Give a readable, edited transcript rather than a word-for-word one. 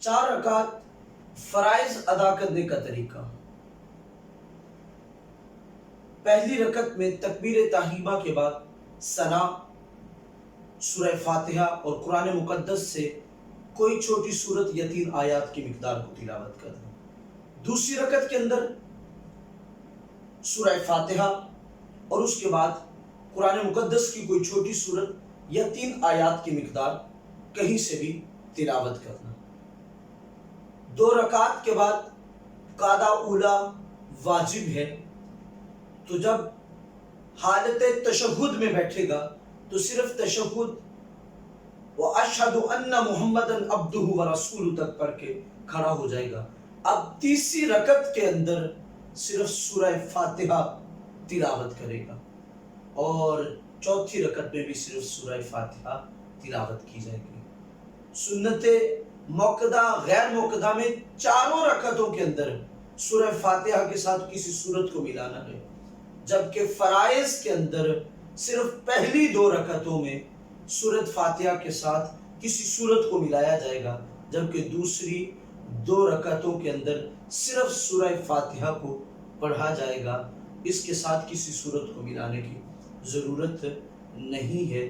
4 रकात फराइज अदा करने का तरीका। पहली रकत में तकबीर तहरीमा के बाद सना, सूरह फातिहा और कुरान मुकद्दस से कोई छोटी सूरत या 3 आयात की मिकदार को तिलावत करना। दूसरी रकत के अंदर सूरह फातिहा और उसके बाद कुरान मुकद्दस की कोई छोटी सूरत या 3 आयात की मिकदार कहीं से भी तिलावत करना। 2 रकात के बाद कादा उला वाजिब है, तो जब हालत तशहुद में बैठेगा तो सिर्फ तशहुद व अशहदु अन्ना मुहम्मदन अब्दुहु व रसूलुहु तक पढ़ के खड़ा हो जाएगा। अब तीसरी रकत के अंदर सिर्फ सूरह फातिहा तिलावत करेगा और चौथी रकत में भी सिर्फ सूरह फातिहा तिलावत की जाएगी। सुन्नते मौक़दा गैर मौक़दा में चारों रकतों के अंदर सूरह फातिहा के साथ किसी सूरत को मिलाना है, जबकि फराइज के अंदर सिर्फ पहली 2 रकतों में सूरत फातिहा के साथ किसी सूरत को मिलाया जाएगा, जबकि दूसरी 2 रकतों के अंदर सिर्फ सूरह फातिहा को पढ़ा जाएगा। इसके साथ किसी सूरत को मिलाने की ज़रूरत नहीं है।